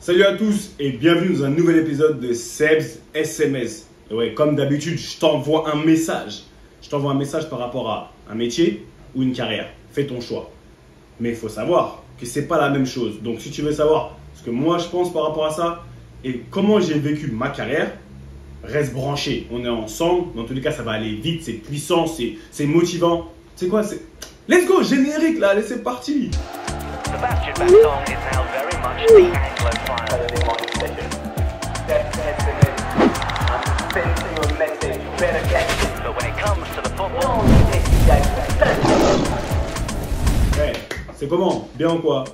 Salut à tous et bienvenue dans un nouvel épisode de Seb's SMS. Et ouais, comme d'habitude, je t'envoie un message. Je t'envoie un message par rapport à un métier ou une carrière. Fais ton choix. Mais il faut savoir que c'est pas la même chose. Donc si tu veux savoir ce que moi je pense par rapport à ça et comment j'ai vécu ma carrière, reste branché. On est ensemble. Dans tous les cas, ça va aller vite, c'est puissant, c'est motivant. C'est quoi? Let's go, générique là, allez, c'est parti. Sebastian Vettel is now very much the Anglophile. But when it comes to the football, Ouais, c'est comment? Bien ou quoi?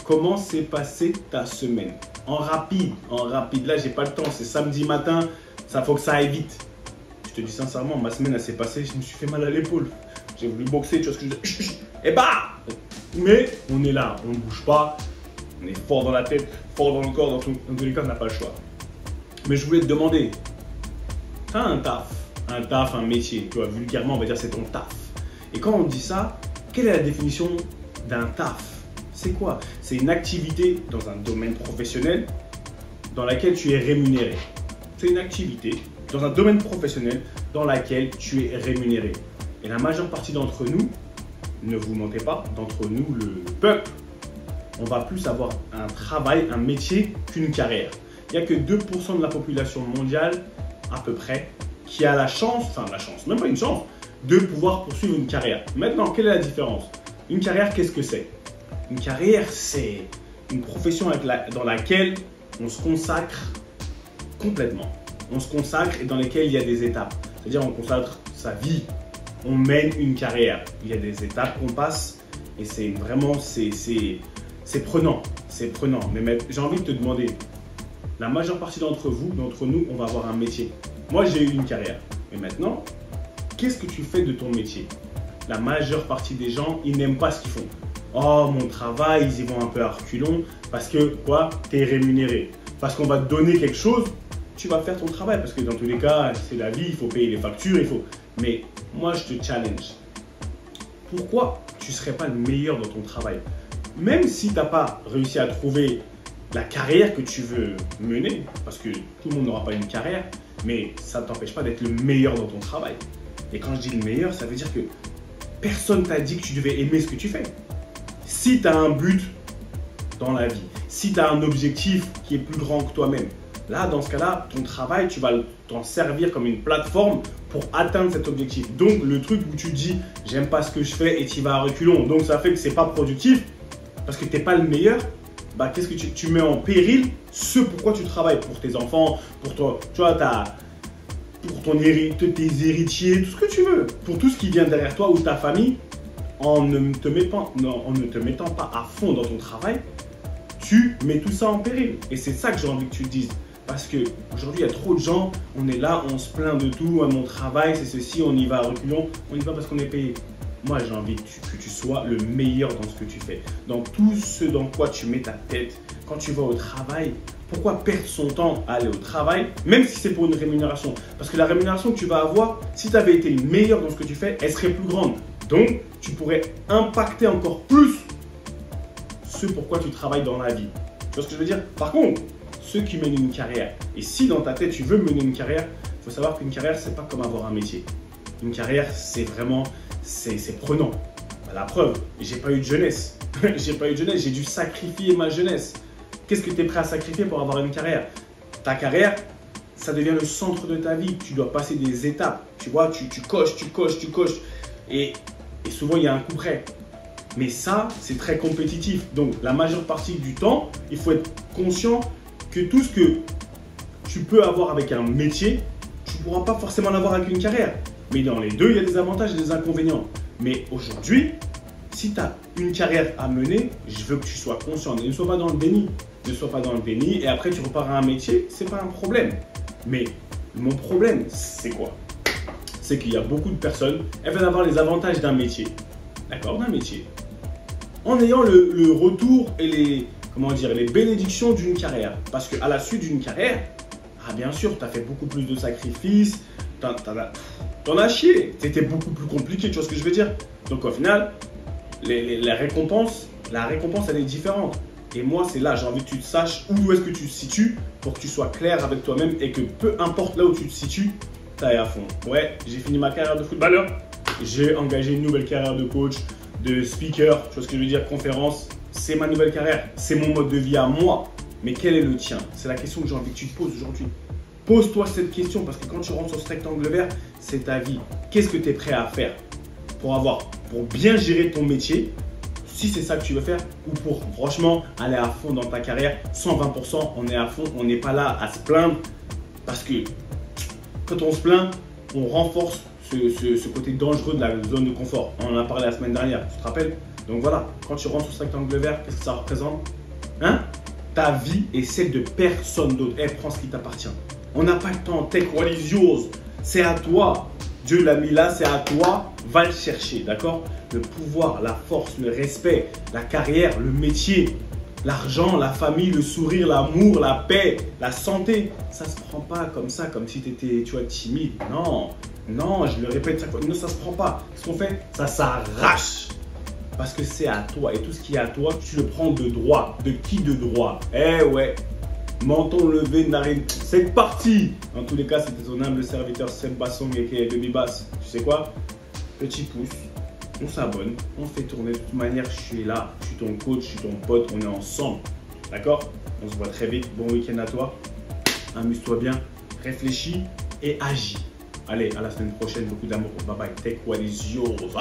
Comment s'est passée ta semaine? En rapide. Là, j'ai pas le temps, c'est samedi matin, ça faut que ça aille vite. Je te dis sincèrement, ma semaine, elle s'est passée, je me suis fait mal à l'épaule. J'ai voulu boxer, tu vois ce que je veux dire? Et bah! Mais on est là, on ne bouge pas, on est fort dans la tête, fort dans le corps, dans tous les cas, on n'a pas le choix. Mais je voulais te demander, tu as un taf, un métier, tu vois, vulgairement, on va dire c'est ton taf. Et quand on dit ça, quelle est la définition d'un taf? C'est quoi? C'est une activité dans un domaine professionnel dans laquelle tu es rémunéré. C'est une activité dans un domaine professionnel dans laquelle tu es rémunéré. Et la majeure partie d'entre nous, ne vous mentez pas, d'entre nous, le peuple, on va plus avoir un travail, un métier qu'une carrière. Il n'y a que 2% de la population mondiale, à peu près, qui a la chance, même pas une chance, de pouvoir poursuivre une carrière. Maintenant, quelle est la différence? Une carrière, qu'est-ce que c'est? Une carrière, c'est une profession dans laquelle on se consacre complètement. On se consacre et dans laquelle il y a des étapes. C'est-à-dire, on consacre sa vie. On mène une carrière. Il y a des étapes qu'on passe et c'est vraiment, c'est prenant. C'est prenant. Mais j'ai envie de te demander, la majeure partie d'entre nous, on va avoir un métier. Moi, j'ai eu une carrière. Mais maintenant, qu'est-ce que tu fais de ton métier? La majeure partie des gens, ils n'aiment pas ce qu'ils font. Oh, mon travail, ils y vont un peu à reculons parce que quoi? Tu es rémunéré. Parce qu'on va te donner quelque chose, tu vas faire ton travail. Parce que dans tous les cas, c'est la vie, il faut payer les factures, il faut... Mais moi, je te challenge. Pourquoi tu ne serais pas le meilleur dans ton travail? Même si tu n'as pas réussi à trouver la carrière que tu veux mener, parce que tout le monde n'aura pas une carrière, mais ça ne t'empêche pas d'être le meilleur dans ton travail. Et quand je dis le meilleur, ça veut dire que personne ne t'a dit que tu devais aimer ce que tu fais. Si tu as un but dans la vie, si tu as un objectif qui est plus grand que toi-même, là, dans ce cas-là, ton travail, tu vas t'en servir comme une plateforme pour atteindre cet objectif. Donc, le truc où tu te dis, j'aime pas ce que je fais et tu vas à reculons, donc ça fait que c'est pas productif parce que tu n'es pas le meilleur, bah, qu'est-ce que tu mets en péril ce pourquoi tu travailles, pour tes enfants, pour toi, tu vois, pour tes héritiers, tout ce que tu veux, pour tout ce qui vient derrière toi ou ta famille, en ne te mettant pas à fond dans ton travail, tu mets tout ça en péril. Et c'est ça que j'ai envie que tu te dises. Parce qu'aujourd'hui, il y a trop de gens, on est là, on se plaint de tout, mon travail, c'est ceci, on y va à reculons, on y va parce qu'on est payé. Moi, j'ai envie que tu sois le meilleur dans ce que tu fais. Dans tout ce dans quoi tu mets ta tête, quand tu vas au travail, pourquoi perdre son temps à aller au travail, même si c'est pour une rémunération? Parce que la rémunération que tu vas avoir, si tu avais été le meilleur dans ce que tu fais, elle serait plus grande. Donc, tu pourrais impacter encore plus ce pourquoi tu travailles dans la vie. Tu vois ce que je veux dire? Par contre, ceux qui mènent une carrière, et si dans ta tête tu veux mener une carrière, il faut savoir qu'une carrière, c'est pas comme avoir un métier. Une carrière, c'est vraiment, c'est prenant. Bah, la preuve, j'ai pas eu de jeunesse. J'ai dû sacrifier ma jeunesse. Qu'est-ce que tu es prêt à sacrifier pour avoir une carrière? Ta carrière, ça devient le centre de ta vie. Tu dois passer des étapes. Tu vois, tu coches. Et souvent, il y a un coup près. Mais ça, c'est très compétitif. Donc, la majeure partie du temps, il faut être conscient que tout ce que tu peux avoir avec un métier, tu ne pourras pas forcément l'avoir avec une carrière. Mais dans les deux, il y a des avantages et des inconvénients. Mais aujourd'hui, si tu as une carrière à mener, je veux que tu sois conscient. Ne sois pas dans le déni. Ne sois pas dans le déni et après tu repars à un métier, ce n'est pas un problème. Mais mon problème, c'est quoi? C'est qu'il y a beaucoup de personnes, elles veulent avoir les avantages d'un métier. D'accord, d'un métier. En ayant le retour et les bénédictions d'une carrière. Parce qu'à la suite d'une carrière, bien sûr, tu as fait beaucoup plus de sacrifices, t'en as chié, c'était beaucoup plus compliqué, tu vois ce que je veux dire? Donc au final, la récompense, elle est différente. Et moi, c'est là, j'ai envie que tu te saches où est-ce que tu te situes pour que tu sois clair avec toi-même et que peu importe là où tu te situes, tu ailles à fond. Ouais, j'ai fini ma carrière de footballeur. J'ai engagé une nouvelle carrière de coach, de speaker, tu vois ce que je veux dire, conférence. C'est ma nouvelle carrière, c'est mon mode de vie à moi. Mais quel est le tien? C'est la question que j'ai envie que tu te poses aujourd'hui. Pose-toi cette question parce que quand tu rentres sur ce rectangle vert, c'est ta vie. Qu'est-ce que tu es prêt à faire pour bien gérer ton métier, si c'est ça que tu veux faire, ou pour franchement aller à fond dans ta carrière, 120%, on est à fond, on n'est pas là à se plaindre parce que quand on se plaint, on renforce ce côté dangereux de la zone de confort. On en a parlé la semaine dernière, tu te rappelles? Donc voilà, quand tu rentres sur ce rectangle vert, qu'est-ce que ça représente? Hein? Ta vie est celle de personne d'autre. Prends ce qui t'appartient. On n'a pas le temps. Take what is yours. C'est à toi. Dieu l'a mis là, c'est à toi. Va le chercher, d'accord? Le pouvoir, la force, le respect, la carrière, le métier, l'argent, la famille, le sourire, l'amour, la paix, la santé. Ça ne se prend pas comme ça, comme si tu étais, tu vois, timide. Non, non, je le répète chaque fois. Non, ça ne se prend pas. Ce qu'on fait, ça s'arrache. Parce que c'est à toi. Et tout ce qui est à toi, tu le prends de droit. De qui de droit? Eh ouais. Menton levé, narine. C'est parti. Dans tous les cas, c'était ton humble serviteur Seb Bassong et Baby Bass. Tu sais quoi? Petit pouce. On s'abonne. On fait tourner. De toute manière, je suis là. Je suis ton coach, je suis ton pote. On est ensemble. D'accord? On se voit très vite. Bon week-end à toi. Amuse-toi bien. Réfléchis et agis. Allez, à la semaine prochaine. Beaucoup d'amour. Bye bye. Take what is yours.